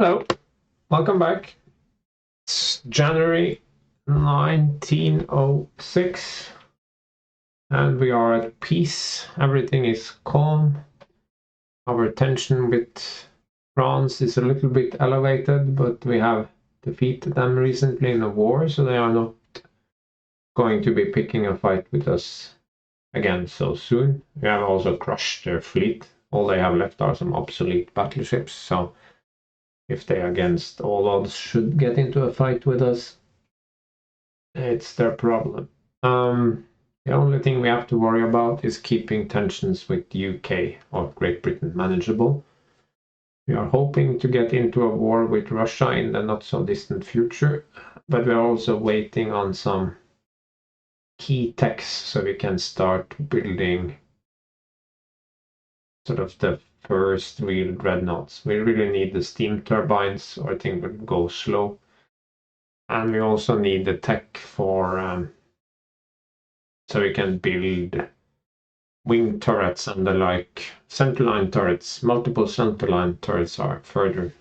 Hello, welcome back. It's January 1906 and we are at peace. Everything is calm. Our tension with France is a little bit elevated, but we have defeated them recently in a war, so they are not going to be picking a fight with us again so soon. We have also crushed their fleet. All they have left are some obsolete battleships, so if they against all odds should get into a fight with us, it's their problem. The only thing we have to worry about is keeping tensions with the UK or Great Britain manageable. We are hoping to get into a war with Russia in the not so distant future, but we're also waiting on some key techs so we can start building sort of the first real dreadnoughts. We really need the steam turbines or things will go slow. And we also need the tech for so we can build wing turrets and the like. Centerline turrets, multiple centerline turrets are further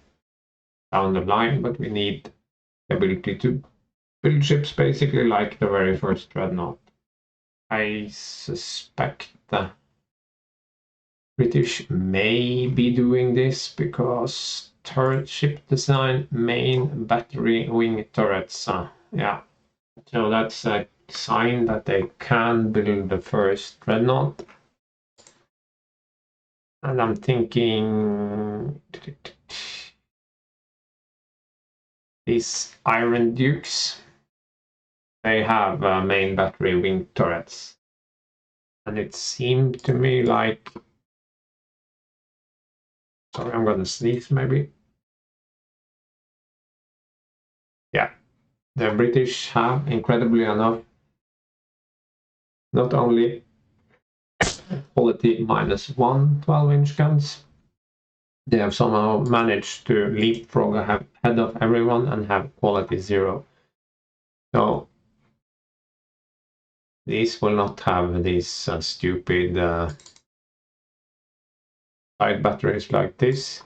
down the line, but we need the ability to build ships basically like the very first dreadnought. I suspect the British may be doing this because turret ship design, main battery wing turrets. Yeah, so that's a sign that they can build the first dreadnought. And I'm thinking these Iron Dukes, they have main battery wing turrets. And it seemed to me like, sorry, I'm gonna sneeze maybe. Yeah, the British have, incredibly enough, not only quality -1 12-inch guns, they have somehow managed to leapfrog ahead of everyone and have quality 0. So these will not have these stupid side batteries like this.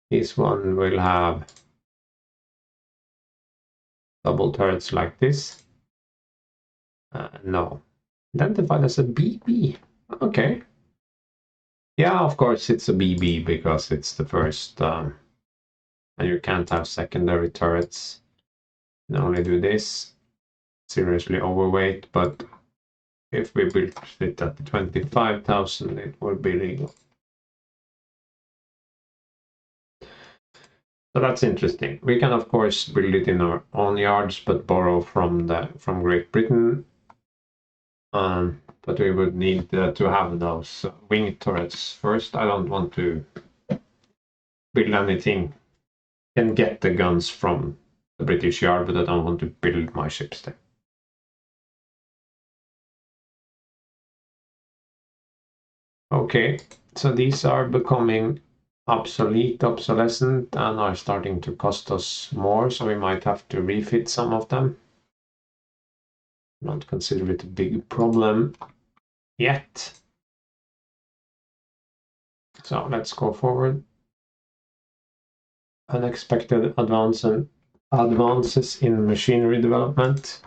This one will have double turrets like this. No, identified as a BB. Okay. Yeah, of course it's a BB because it's the first, and you can't have secondary turrets. You can only do this. Seriously overweight, but if we build it at 25,000, it will be legal. So that's interesting. We can of course build it in our own yards, but borrow from Great Britain. But we would need to have those wing turrets first. I don't want to build anything. Can get the guns from the British yard, but I don't want to build my ships there. Okay, so these are becoming obsolescent, and are starting to cost us more, so we might have to refit some of them. Don't consider it a big problem yet. So let's go forward. Unexpected advances in machinery development.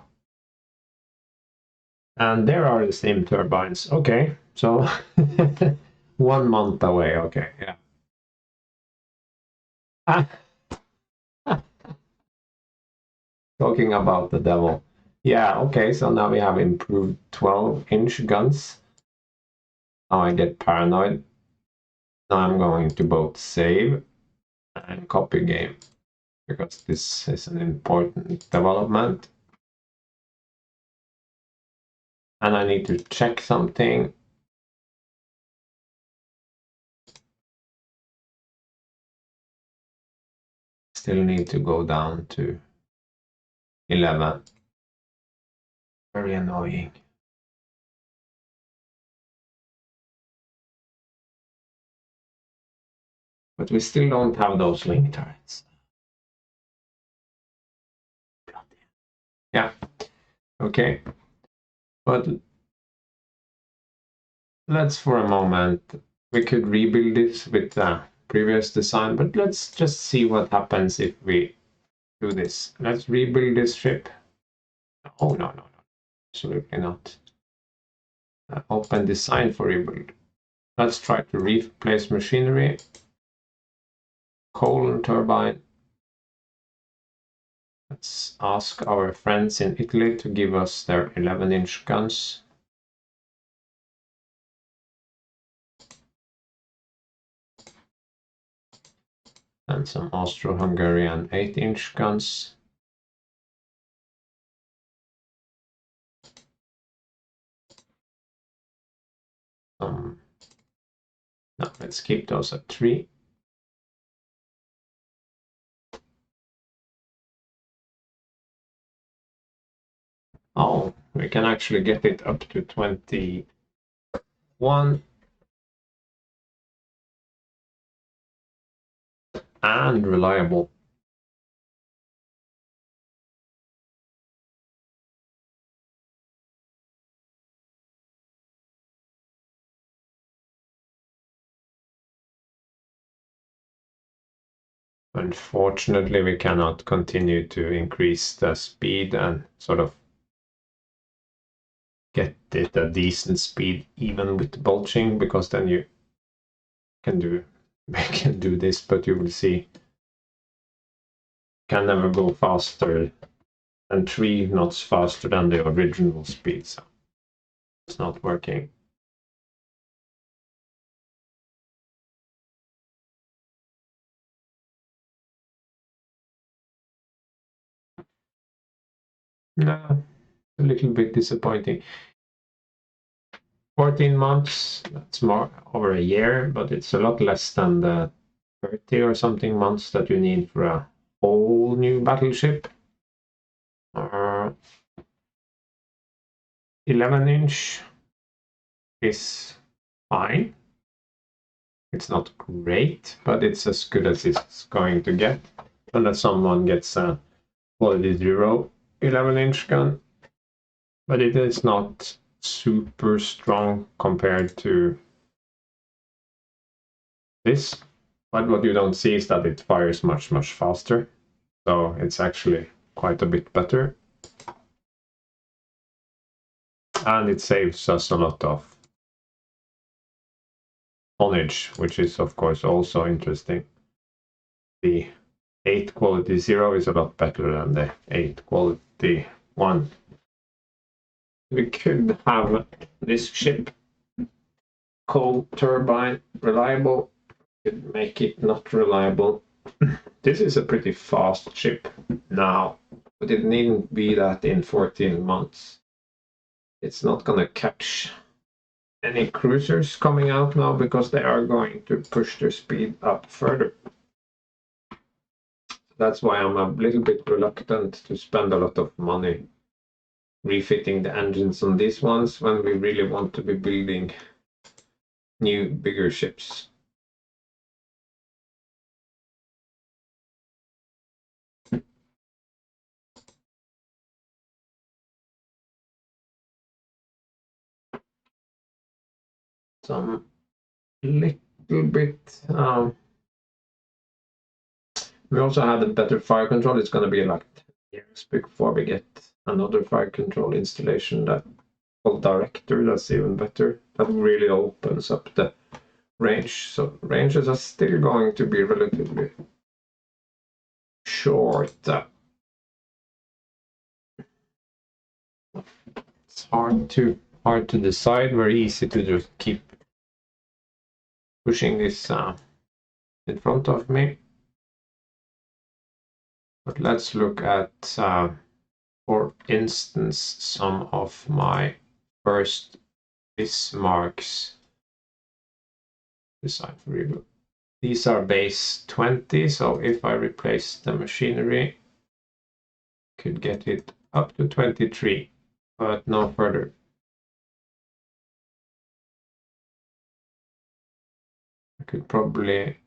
And there are the steam turbines. Okay, so 1 month away. Okay, yeah. Talking about the devil. Yeah, okay, so now we have improved 12-inch guns. Now I get paranoid. Now I'm going to both save and copy game, because this is an important development. And I need to check something. Still need to go down to 11. Very annoying. But we still don't have those link turrets. Yeah, okay. But let's for a moment, we could rebuild this with previous design, but let's just see what happens if we do this. Let's rebuild this ship. Oh, no, absolutely not. Open design for rebuild. Let's try to replace machinery. Coal and turbine. Let's ask our friends in Italy to give us their 11-inch guns. And some Austro-Hungarian 8-inch guns. No, let's keep those at 3. Oh, we can actually get it up to 21. And reliable. Unfortunately, we cannot continue to increase the speed and sort of get it a decent speed even with bulging, because then you can do this, but you will see can never go faster than 3 knots faster than the original speed, so it's not working. No, a little bit disappointing. 14 months, that's more over a year, but it's a lot less than the 30 or something months that you need for a whole new battleship. 11-inch is fine. It's not great, but it's as good as it's going to get, unless someone gets a quality 0 11-inch gun. But it is not super strong compared to this. But what you don't see is that it fires much faster, so it's actually quite a bit better. And it saves us a lot of tonnage, which is of course also interesting. The 8 quality 0 is a lot better than the 8 quality 1. We could have this ship, coal turbine, reliable. Could make it not reliable. This is a pretty fast ship now, but it needn't be that in 14 months. It's not gonna catch any cruisers coming out now because they are going to push their speed up further. That's why I'm a little bit reluctant to spend a lot of money refitting the engines on these ones when we really want to be building new, bigger ships. Some little bit. We also have a better fire control. It's going to be like 10 years before we get another fire control installation that called Director. That's even better. That really opens up the range. So ranges are still going to be relatively short. It's hard to decide. Very easy to just keep pushing this in front of me. But let's look at, for instance, some of my first Bismarck's design for rebuild. These are base 20, so if I replace the machinery, I could get it up to 23, but no further. I could probably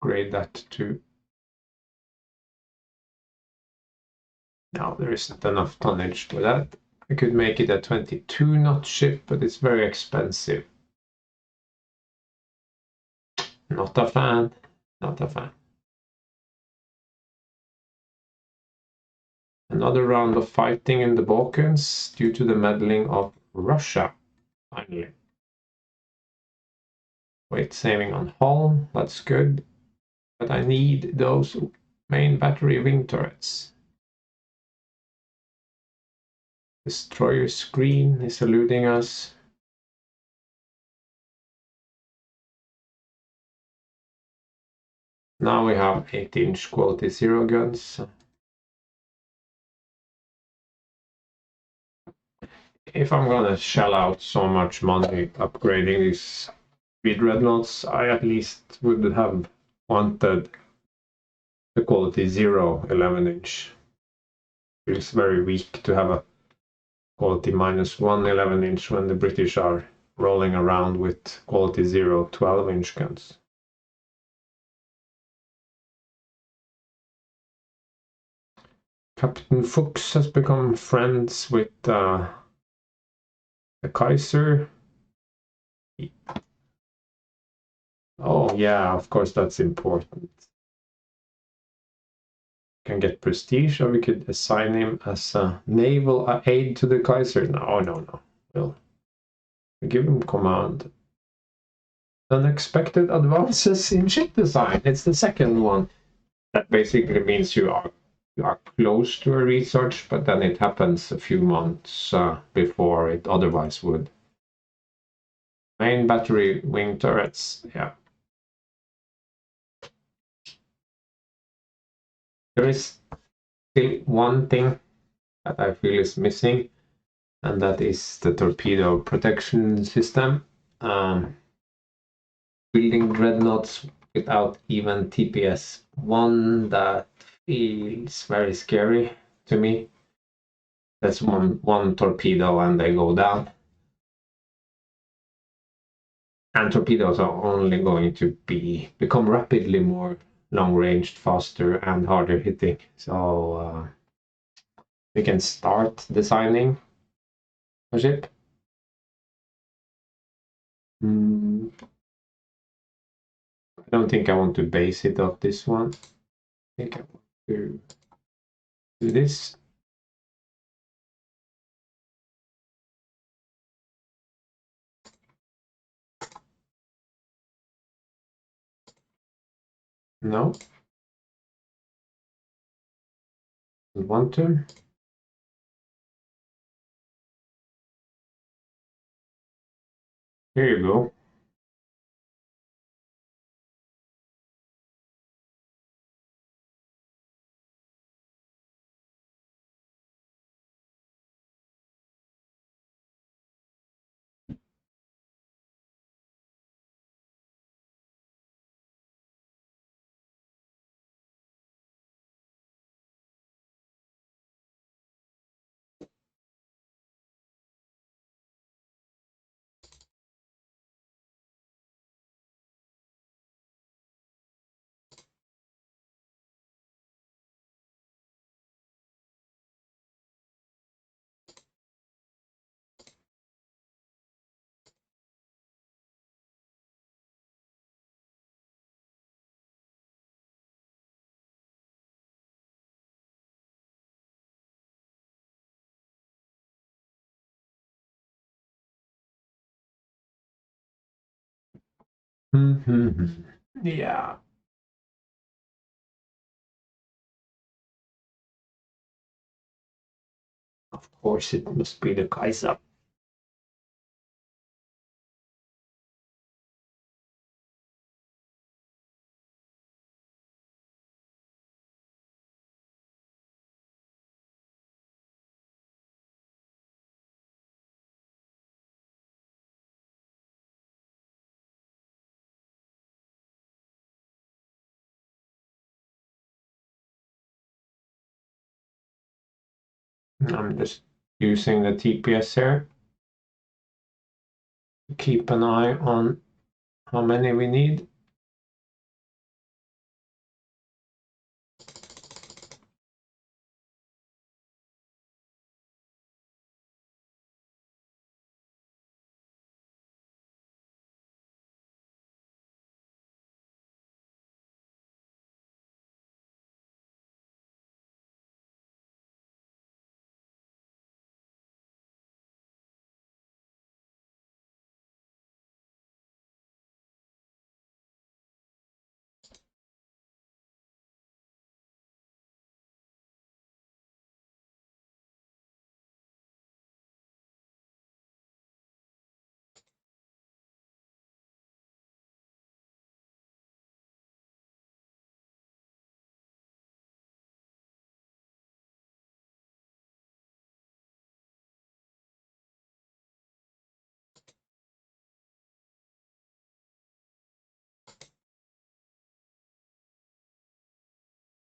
grade that to... No, there isn't enough tonnage for that. I could make it a 22 knot ship, but it's very expensive. Not a fan. Not a fan. Another round of fighting in the Balkans due to the meddling of Russia, finally. Weight saving on hull, that's good. But I need those main battery wing turrets. Destroyer screen is eluding us. Now we have 8-inch quality 0 guns. If I'm gonna shell out so much money upgrading these dreadnoughts, I at least would have wanted the quality 0 11-inch. Feels very weak to have a quality -1 11-inch when the British are rolling around with quality 0 12-inch guns. Captain Fuchs has become friends with the Kaiser. Oh yeah, of course that's important. Can get prestige, or we could assign him as a naval aide to the Kaiser. No. We'll give him command. Unexpected advances in ship design. It's the second one. That basically means you are close to a research, but then it happens a few months before it otherwise would. Main battery wing turrets, yeah. There is still one thing that I feel is missing, and that is the torpedo protection system. Building dreadnoughts without even TPS 1, that feels very scary to me. That's one torpedo and they go down. And torpedoes are only going to become rapidly more long-ranged, faster, and harder hitting. So we can start designing a ship. I don't think I want to base it off this one. I think I want to do this. No. Don't want to. Here you go. Yeah. Of course, it must be the Kaiser. I'm just using the TPS here to keep an eye on how many we need.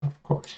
of course.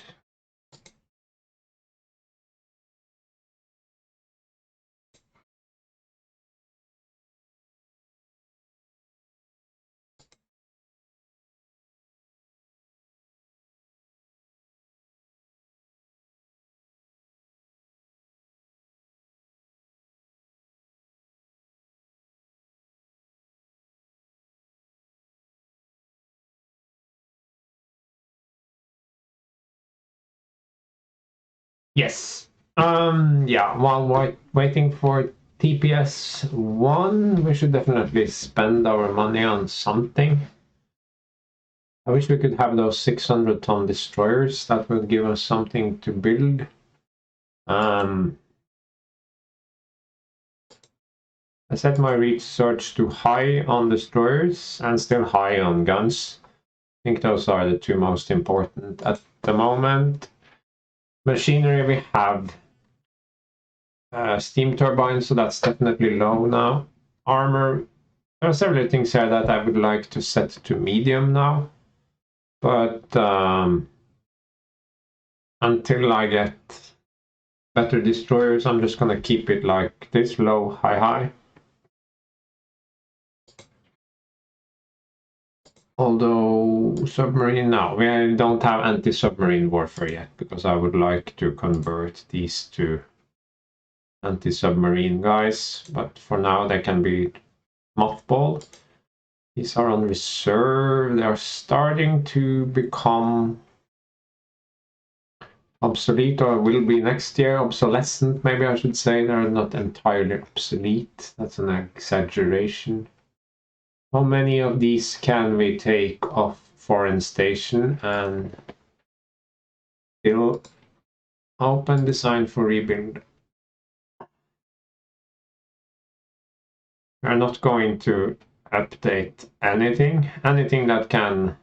Yes. Yeah, while waiting for TPS 1, we should definitely spend our money on something. I wish we could have those 600-ton destroyers. That would give us something to build. I set my research to high on destroyers and still high on guns. I think those are the two most important at the moment. Machinery, we have steam turbines, so that's definitely low now. Armor, there are several things here that I would like to set to medium now, but until I get better destroyers, I'm just gonna keep it like this, low, high, high. Although submarine, no, we don't have anti-submarine warfare yet, because I would like to convert these to anti-submarine guys, but for now they can be mothballed. These are on reserve. They are starting to become obsolete, or will be next year. Obsolescent, maybe I should say. They're not entirely obsolete. That's an exaggeration. How many of these can we take off foreign station and still open design for rebuild? We're not going to update anything. Anything that can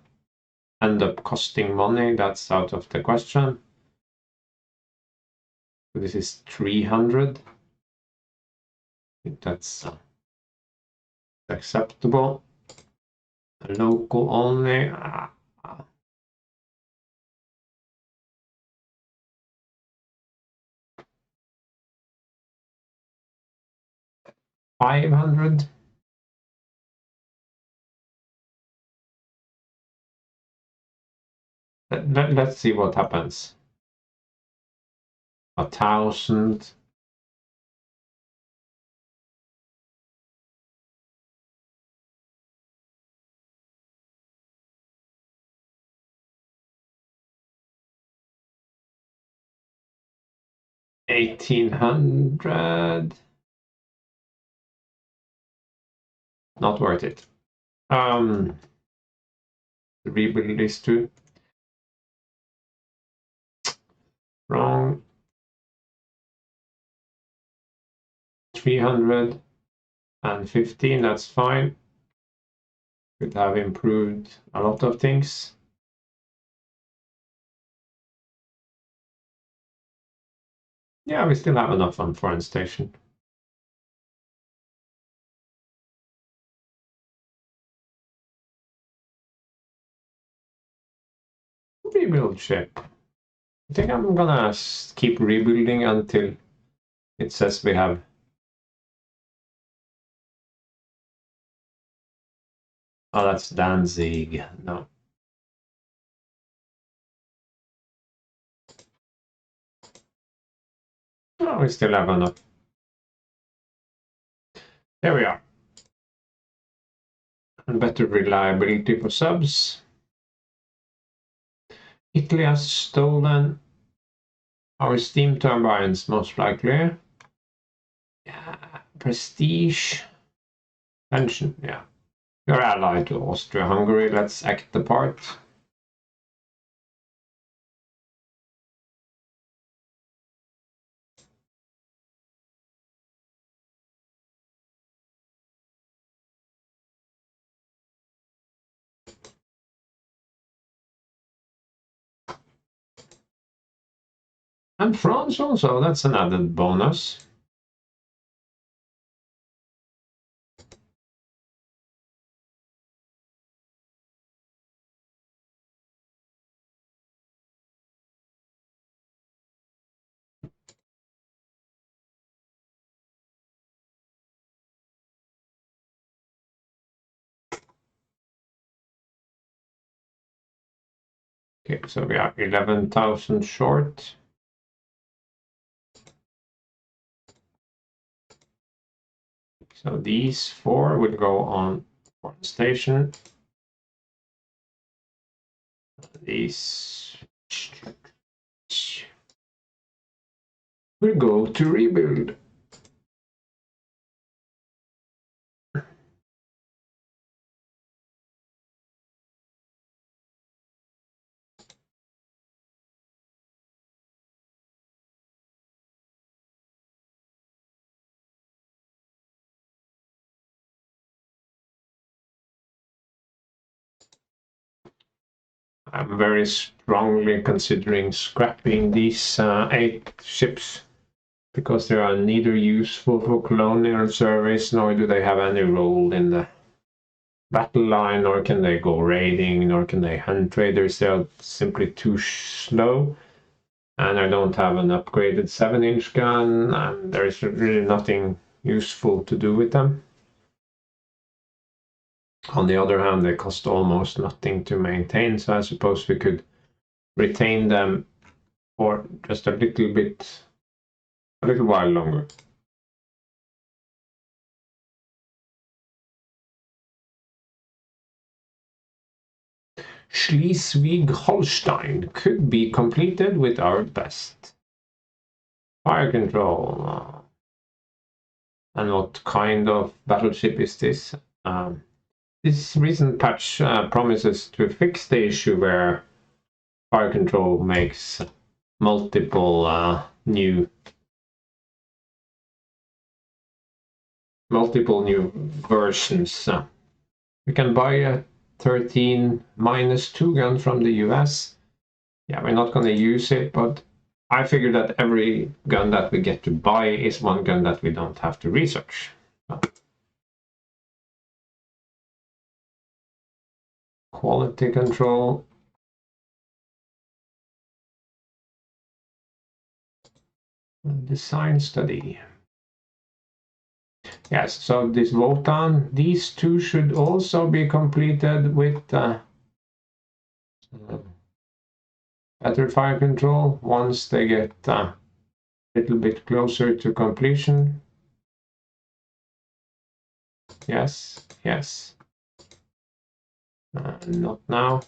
end up costing money, that's out of the question. So this is 300. I think that's acceptable. Local only. 500. Let's see what happens. 1,000. $1,800. Not worth it. Rebuild these two. Wrong. 315, that's fine. Could have improved a lot of things. Yeah, we still have enough on foreign station. Rebuild ship. I think I'm gonna keep rebuilding until it says we have. Oh, that's Danzig. No. Oh, we still have enough. There we are. And better reliability for subs. Italy has stolen our steam turbines, most likely. Yeah, prestige. Pension, yeah. You're allied to Austria-Hungary. Let's act the part. And France also, that's an added bonus. Okay, so we are 11,000 short. So these 4 will go on foreign station. These will go to rebuild. I'm very strongly considering scrapping these 8 ships because they are neither useful for colonial service nor do they have any role in the battle line, nor can they go raiding, nor can they hunt traders. They're simply too slow, and I don't have an upgraded 7-inch gun, and there is really nothing useful to do with them. On the other hand, they cost almost nothing to maintain, so I suppose we could retain them for just a little while longer. Schleswig-Holstein could be completed with our best. Fire control. And what kind of battleship is this? This recent patch promises to fix the issue where fire control makes multiple new versions. We can buy a 13-2 gun from the US. Yeah, we're not going to use it, but I figure that every gun that we get to buy is one gun that we don't have to research. Quality control. Design study. Yes, so this Wotan, these 2 should also be completed with better fire control once they get a little bit closer to completion. Yes, yes. Not now.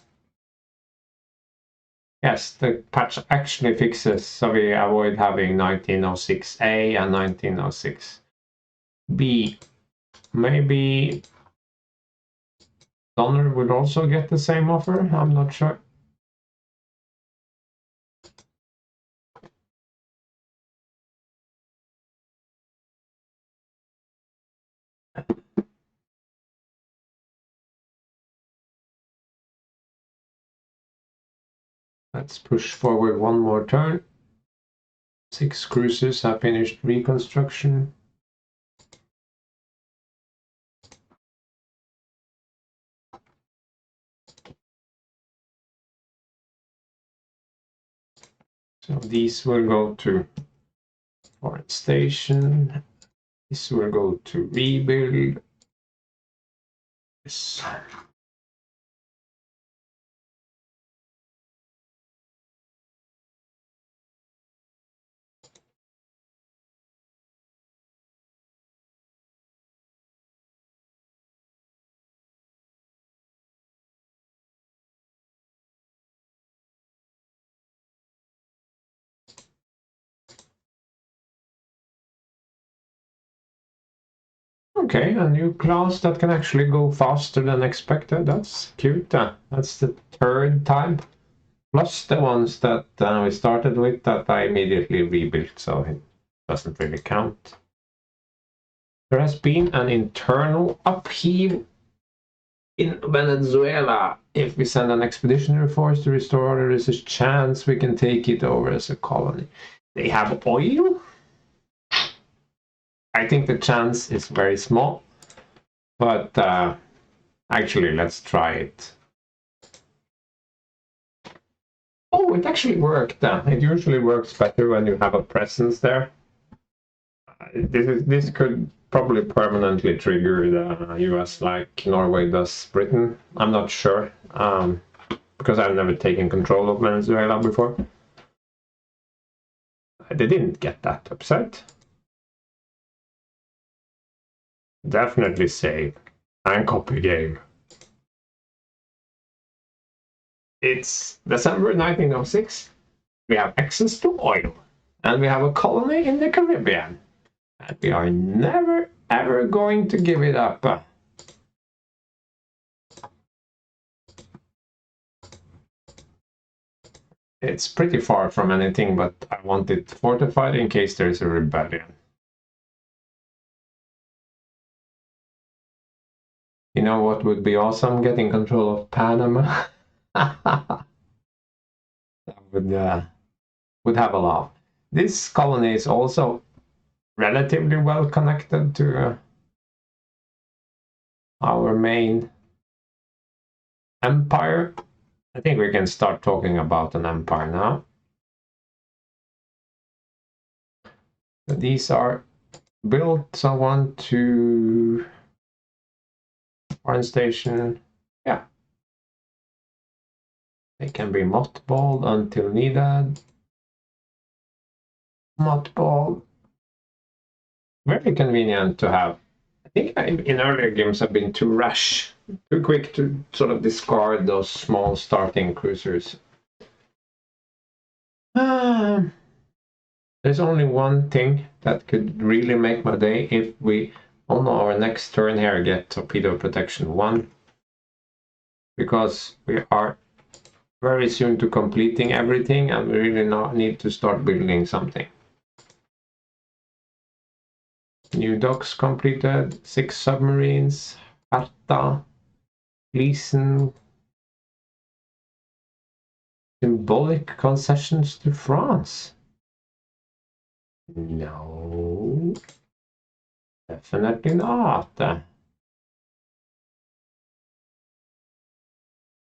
Yes, the patch actually fixes, so we avoid having 1906A and 1906B. Maybe Donner would also get the same offer, I'm not sure. Let's push forward one more turn. 6 cruisers have finished reconstruction. So these will go to foreign station. This will go to rebuild. Yes. Okay, a new class that can actually go faster than expected. That's cute. That's the 3rd time. Plus the ones that we started with that I immediately rebuilt, so it doesn't really count. There has been an internal upheaval in Venezuela. If we send an expeditionary force to restore order, there's a chance we can take it over as a colony. They have oil? I think the chance is very small, but actually, let's try it. Oh, it actually worked. It usually works better when you have a presence there. This could probably permanently trigger the US like Norway does Britain. I'm not sure. because I've never taken control of Venezuela before. They didn't get that upset. Definitely save and copy game. It's December 1906. We have access to oil, and we have a colony in the Caribbean. And we are never ever going to give it up. It's pretty far from anything, but I want it fortified in case there's a rebellion. You know what would be awesome? Getting control of Panama. That would have a laugh. This colony is also relatively well connected to our main empire. I think we can start talking about an empire now. These are built, so 1, 2, foreign station. Yeah. They can be mothballed until needed. Mothball. Very convenient to have. I think in earlier games I've been too rash, too quick to sort of discard those small starting cruisers. There's only one thing that could really make my day if we, on our next turn here, get torpedo protection 1. Because we are very soon to completing everything and we really need to start building something. New docks completed, 6 submarines, Erste, Gleason, symbolic concessions to France. No, definitely not.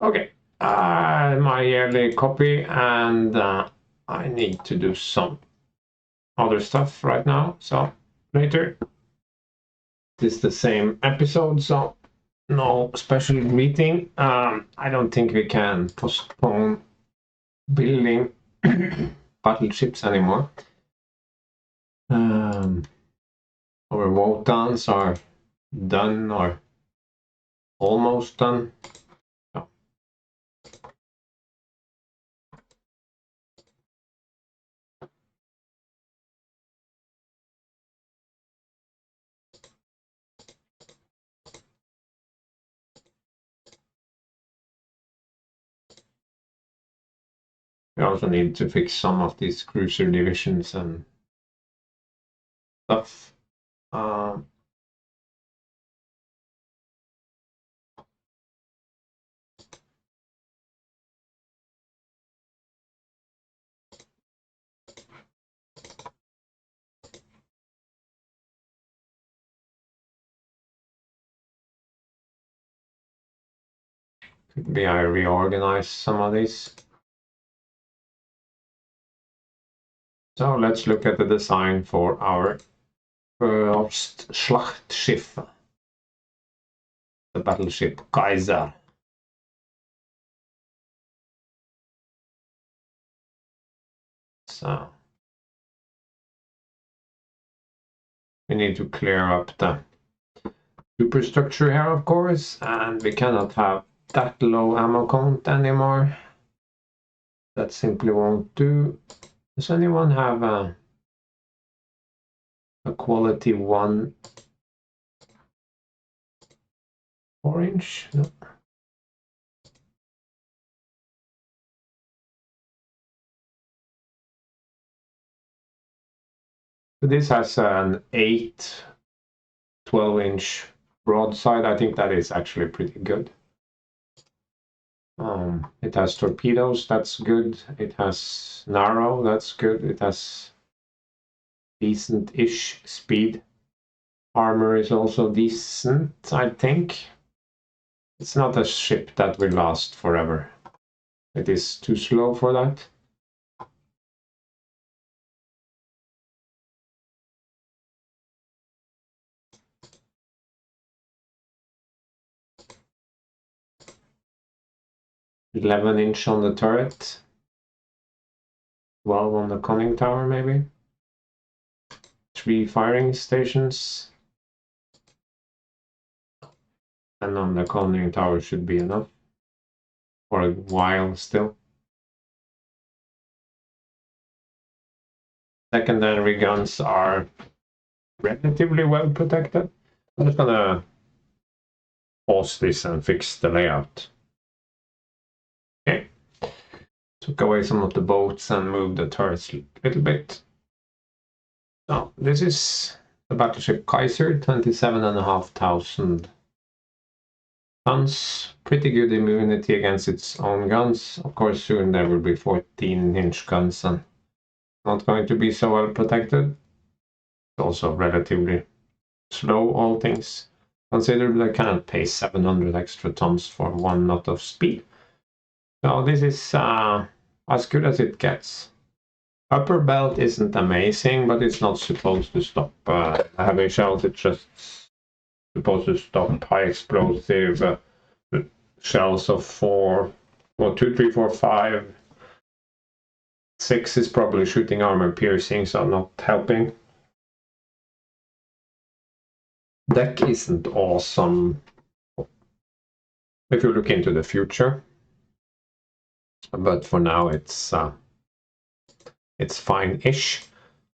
Okay, my yearly copy, and I need to do some other stuff right now, so later. This is the same episode, so no special meeting. I don't think we can postpone building battleships anymore. Our Wotans are done or almost done. So. We also need to fix some of these cruiser divisions and stuff. Could be I reorganize some of these. So let's look at the design for our first Schlachtschiff, the battleship Kaiser. So we need to clear up the superstructure here, of course, and we cannot have that low ammo count anymore. That simply won't do. Does anyone have a quality 1 orange? No. So this has an 8 12-inch broadside. I think that is actually pretty good. It has torpedoes, that's good. It has narrow, that's good. It has decent-ish speed. Armor is also decent, I think. It's not a ship that will last forever. It is too slow for that. 11-inch on the turret, 12 on the conning tower maybe, 3 firing stations, and on the conning tower should be enough for a while still. Secondary guns are relatively well protected. I'm just gonna pause this and fix the layout. Okay. Took away some of the boats and moved the turrets a little bit. So this is the battleship Kaiser, 27,500 tons. Pretty good immunity against its own guns. Of course, soon there will be 14-inch guns and not going to be so well protected. Also relatively slow, all things considered. I cannot pay 700 extra tons for 1 knot of speed. So this is as good as it gets. Upper belt isn't amazing, but it's not supposed to stop heavy shells. It's just supposed to stop high explosive shells of 4, well, 2, 3, 4, 5. 6 is probably shooting armor piercing, so not helping. Deck isn't awesome if you look into the future, but for now it's fine-ish.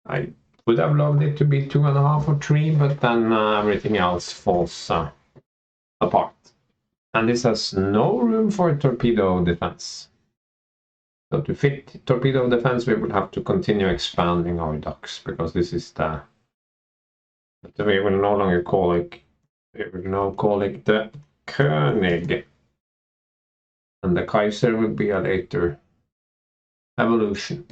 I would have loved it to be 2.5 or 3, but then everything else falls apart. And this has no room for torpedo defense. So to fit torpedo defense, we will have to continue expanding our docks, because this is the... We will no longer call it... We will now call it the König. And the Kaiser will be a later evolution.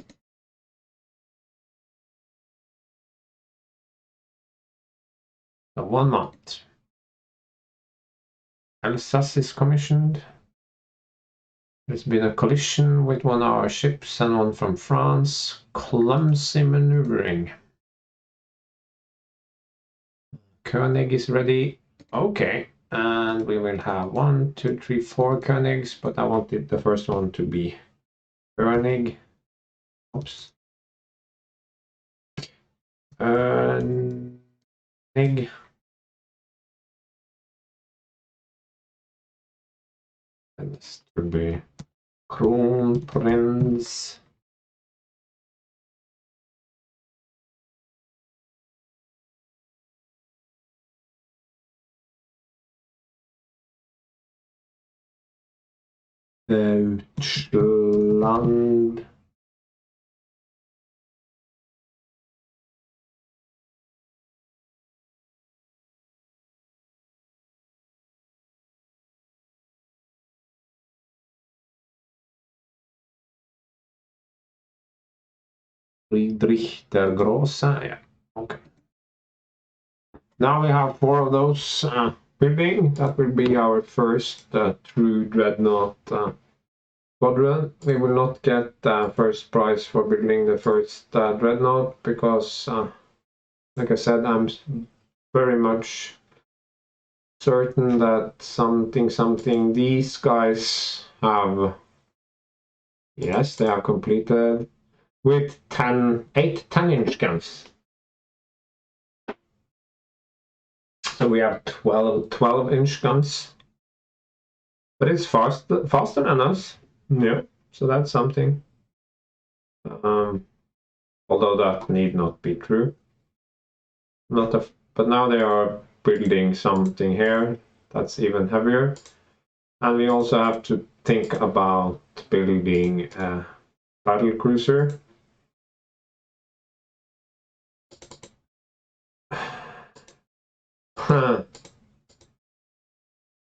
So 1 month. Alsace is commissioned. There's been a collision with 1 of our ships and 1 from France. Clumsy maneuvering. König is ready. Okay. And we will have 1, 2, 3, 4 Königs, but I wanted the first one to be König. Oops. König. And this will be Kronprinz. Deutschland. Friedrich der Große. Yeah, okay. Now we have 4 of those building. That will be our first true dreadnought squadron. We will not get first prize for building the first dreadnought, because like I said, I'm very much certain that something these guys have, yes, they have completed with 8 10-inch guns. So we have 12-inch guns, but it's faster than us. Yeah, so that's something. Although that need not be true. But now they are building something here that's even heavier, and we also have to think about building a battle cruiser.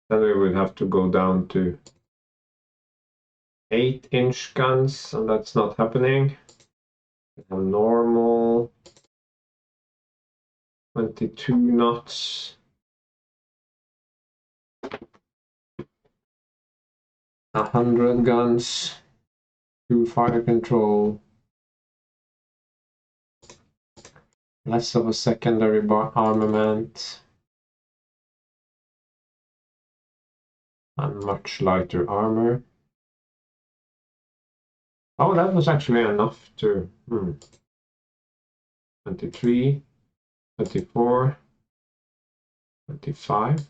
Then we would have to go down to 8-inch guns, and that's not happening. We have normal 22 knots. 100 guns, 2 fire control, less of a secondary armament, and much lighter armor. Oh, that was actually enough to 23, 24, 25.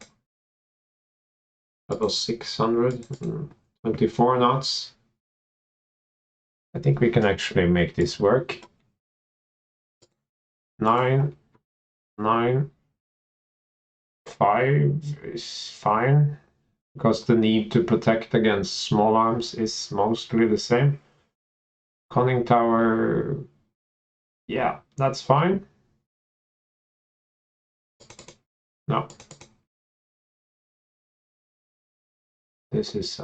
That was 600. 24 knots. I think we can actually make this work. 9, 9, 5 is fine, because the need to protect against small arms is mostly the same. Conning tower, yeah, that's fine. No. This is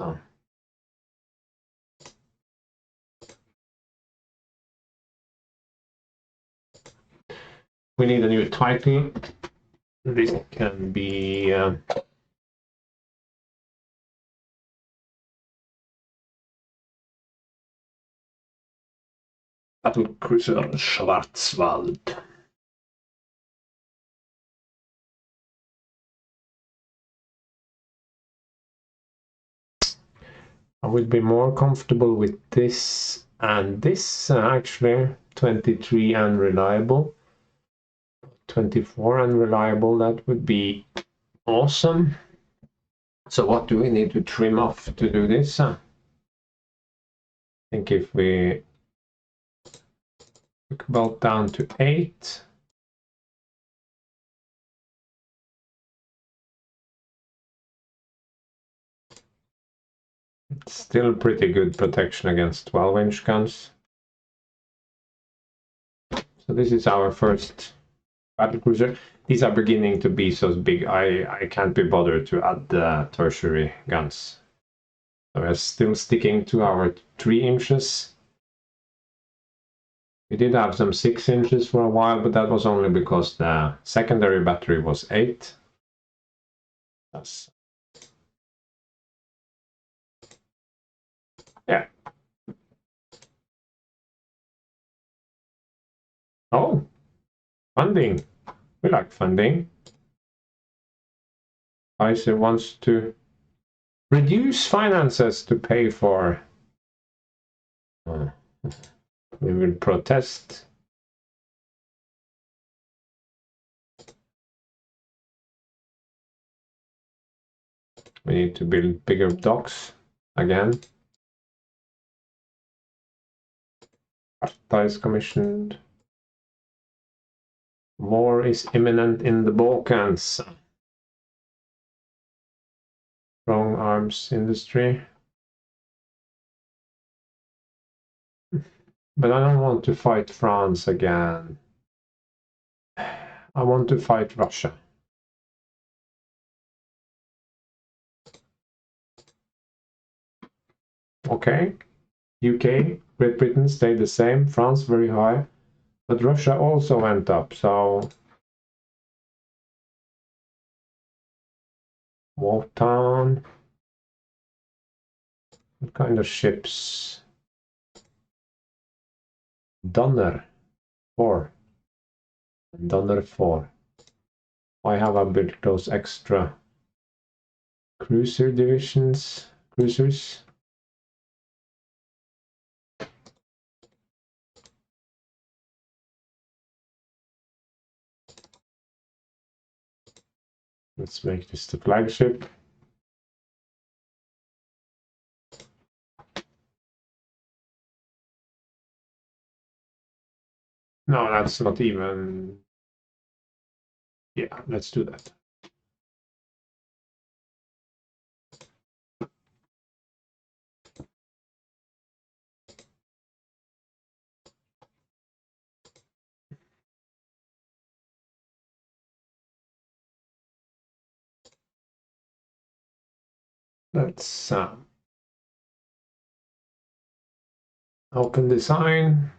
we need a new title. This can be Battlecruiser Schwarzwald. I would be more comfortable with this and this, actually. 23 unreliable, 24 unreliable, that would be awesome. So what do we need to trim off to do this? I think if we look about down to 8. It's still pretty good protection against 12-inch guns. So this is our first battlecruiser. These are beginning to be so big, I can't be bothered to add the tertiary guns. So we're still sticking to our 3 inches. We did have some 6 inches for a while, but that was only because the secondary battery was 8. That's... yeah. Oh, funding. We like funding. Pfizer wants to reduce finances to pay for. We will protest. We need to build bigger docks again. Erste is commissioned. War is imminent in the Balkans. Strong arms industry. But I don't want to fight France again. I want to fight Russia. Okay. UK, Great Britain stayed the same. France very high. But Russia also went up, so... Waltown. What kind of ships? Donner 4. Donner 4. Why have I built those extra cruiser divisions? Cruisers? Let's make this the flagship. No, that's not even... yeah, let's do that. Let's open design.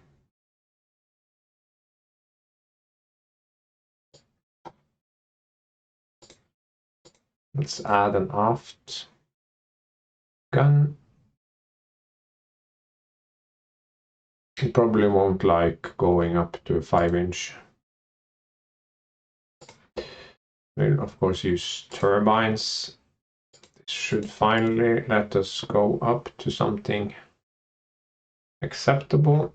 Let's add an aft gun. You probably won't like going up to 5-inch. We'll of course use turbines. This should finally let us go up to something acceptable.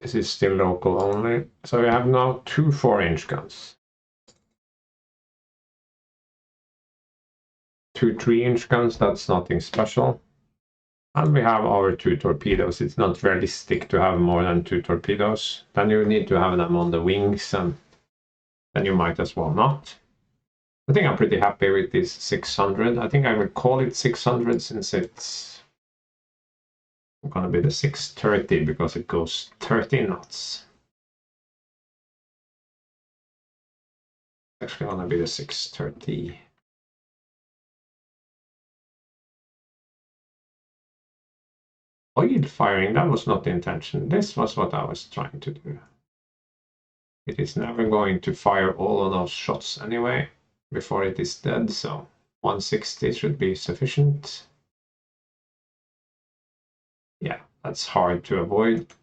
This is still local only. So we have now 2 4-inch guns. 2 3-inch guns, that's nothing special. And we have our 2 torpedoes. It's not realistic to have more than 2 torpedoes. Then you need to have them on the wings, and then you might as well not. I think I'm pretty happy with this 600. I think I will call it 600 since it's gonna be the 630 because it goes 30 knots. It's actually gonna be the 630. Oil firing, that was not the intention. This was what I was trying to do. It is never going to fire all of those shots anyway before it is dead, so 160 should be sufficient. Yeah, that's hard to avoid.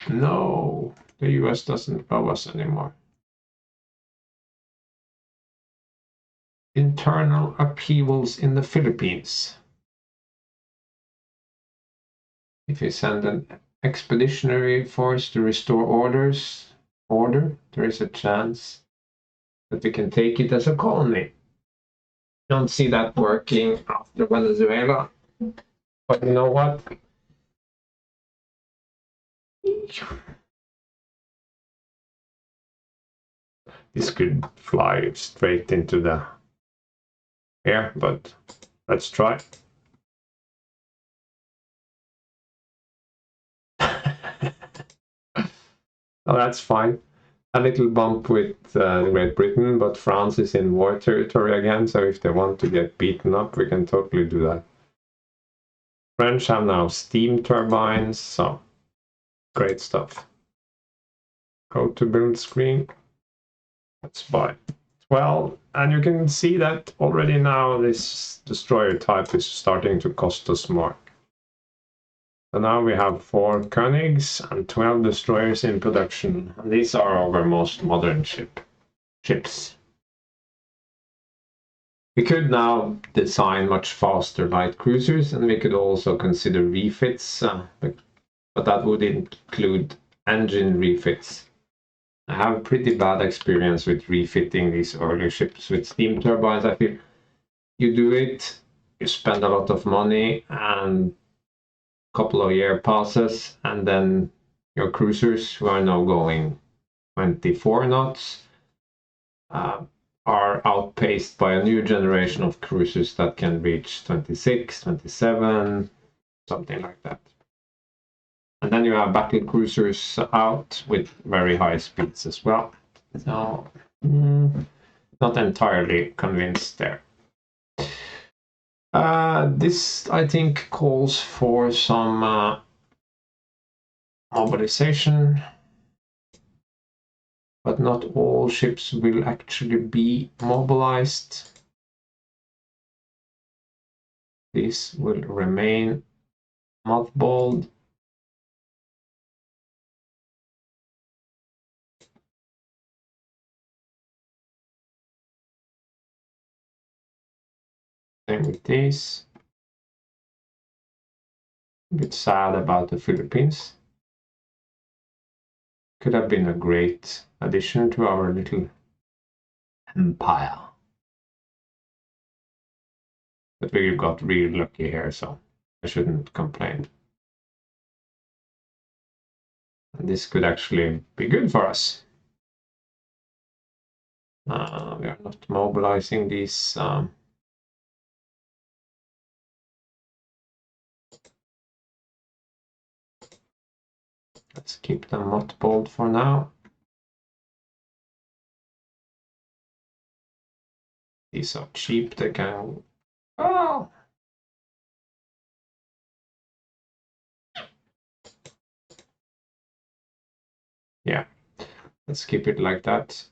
No, the US doesn't bow us anymore. Internal upheavals in the Philippines. If we send an expeditionary force to restore order, there is a chance that we can take it as a colony. Don't see that working after Venezuela, but you know what? This could fly straight into the air, but let's try. Oh, that's fine. A little bump with Great Britain, but France is in war territory again, so if they want to get beaten up, we can totally do that. French have now steam turbines, so great stuff. Go to build screen. Let's buy 12, and you can see that already now this destroyer type is starting to cost us more. So now we have 4 Koenigs and 12 destroyers in production, and these are our most modern ships. We could now design much faster light cruisers, and we could also consider refits, but that would include engine refits. I have pretty bad experience with refitting these early ships with steam turbines. I feel you do it, you spend a lot of money, and a couple of years passes, and then your cruisers, who are now going 24 knots, are outpaced by a new generation of cruisers that can reach 26, 27, something like that. And then you have battle cruisers out with very high speeds as well. So, not entirely convinced there. This, I think, calls for some mobilization, but not all ships will actually be mobilized. These will remain mothballed. Same with these. A bit sad about the Philippines. Could have been a great addition to our little empire. But we got really lucky here, so I shouldn't complain. And this could actually be good for us. We are not mobilizing these. Let's keep them mothballed for now. These are cheap, they can... Oh! Yeah, let's keep it like that.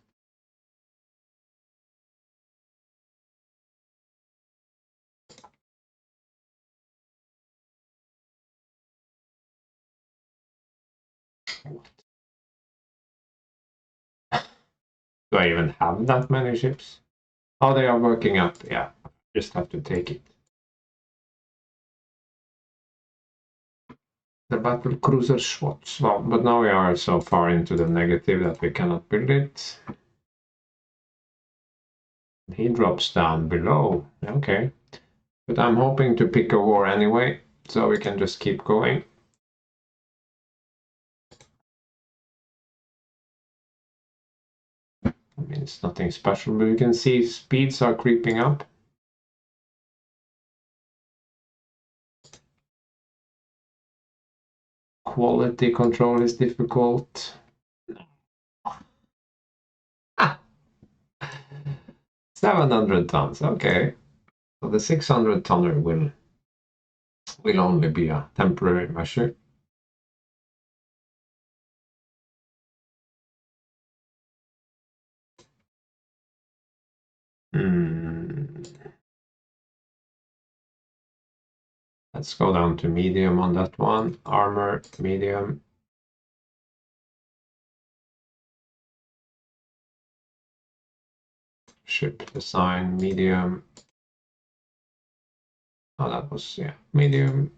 Do I even have that many ships? Oh, they are working up. Yeah, just have to take it. The battle cruiser Schwartz. Well, but now we are so far into the negative that we cannot build it. He drops down below. Okay. But I'm hoping to pick a war anyway, so we can just keep going. I mean, it's nothing special, but you can see speeds are creeping up. Quality control is difficult. Ah, 700 tons, okay. So the 600 tonner will only be a temporary measure. Let's go down to medium on that one. Armor, medium. Ship design, medium. Oh, that was, yeah, medium,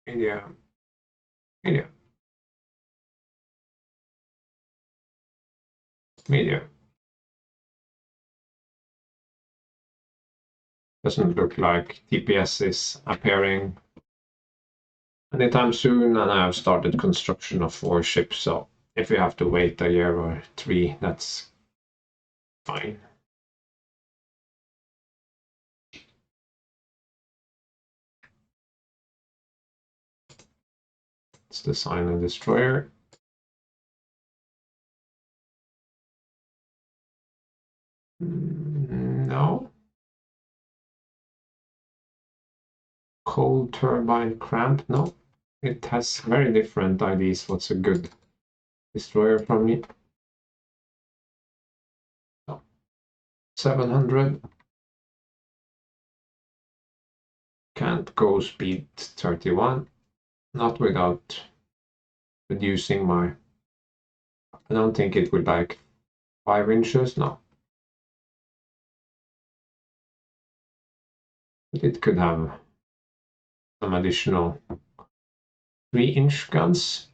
medium, medium, medium. Doesn't look like TPS is appearing anytime soon, and I have started construction of 4 ships, so if we have to wait a year or 3, that's fine. Let's design a destroyer. No. Coal turbine cramp, no. It has very different ideas. What's a good destroyer from me? No. 700. Can't go speed 31. Not without reducing my... I don't think it would like 5 inches, no. But it could have some additional 3-inch guns.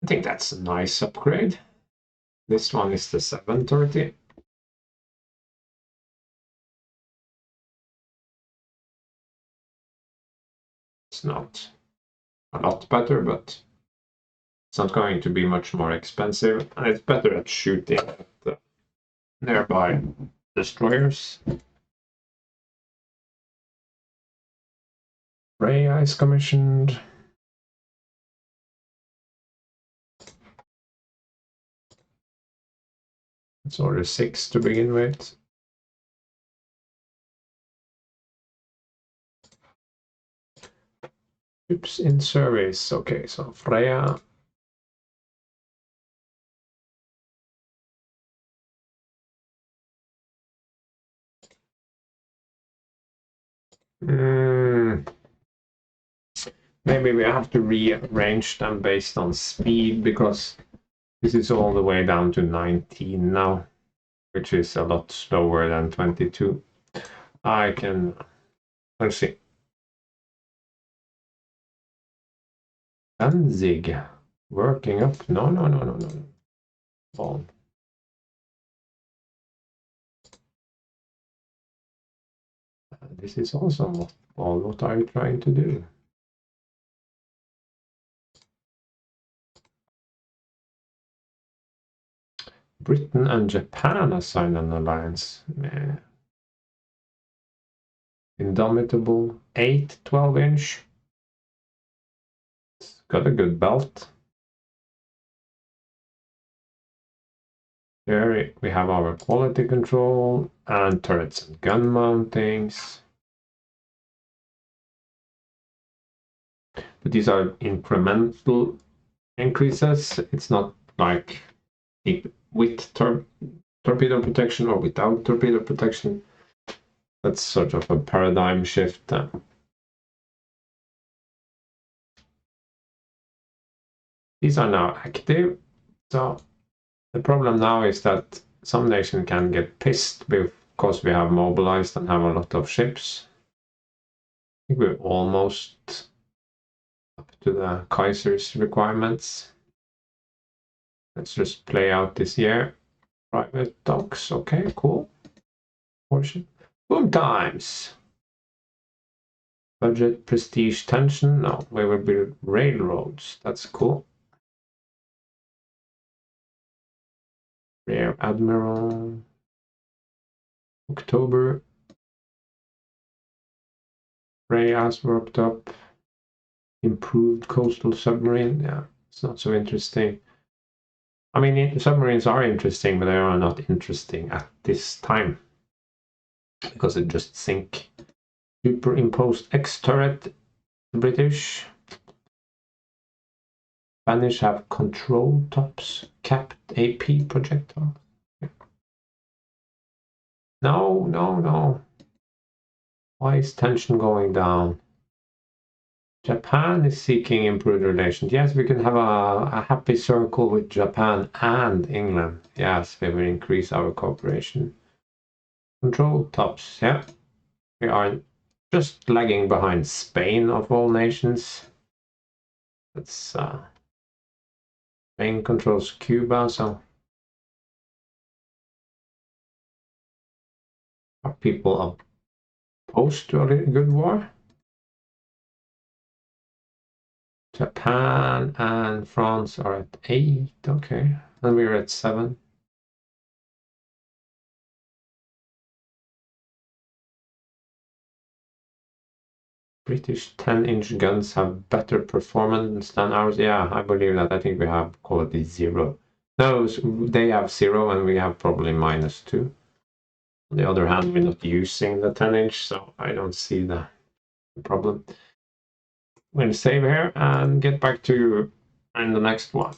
I think that's a nice upgrade. This one is the 730. It's not a lot better, but it's not going to be much more expensive, and it's better at shooting at the nearby destroyers. Freya is commissioned. It's order 6 to begin with. Ships in service. Okay, so Freya. Maybe we have to rearrange them based on speed, because this is all the way down to 19 now, which is a lot slower than 22. Let's see. Danzig, working up. No. Ball. This is also all. What are you trying to do? Britain and Japan have signed an alliance. Indomitable 8 12-inch. It's got a good belt. Here we have our quality control and turrets and gun mountings. But these are incremental increases. It's not like with torpedo protection or without torpedo protection. That's sort of a paradigm shift. These are now active. So the problem now is that some nation can get pissed because we have mobilized and have a lot of ships. I think we're almost up to the Kaiser's requirements. Let's just play out this year. Private docks, okay, cool. Portion. Boom times. Budget, prestige, tension. No, we will build railroads. That's cool. Rear Admiral. October. Ray has worked up. Improved coastal submarine. Yeah, it's not so interesting. I mean, submarines are interesting, but they are not interesting at this time because it just sink. Superimposed X turret. The British. Spanish have control tops. Capped AP projectile. No, no, no. Why is tension going down? Japan is seeking improved relations. Yes, we can have a happy circle with Japan and England. Yes, we will increase our cooperation. Control tops, yeah. We are just lagging behind Spain of all nations. That's Spain controls Cuba, so are people opposed to a good war? Japan and France are at 8, okay, and we're at 7. British 10-inch guns have better performance than ours. Yeah, I believe that. I think we have quality 0. No, they have 0 and we have probably -2. On the other hand, we're not using the 10-inch, so I don't see the problem. I'm going to save here and get back to you in the next one.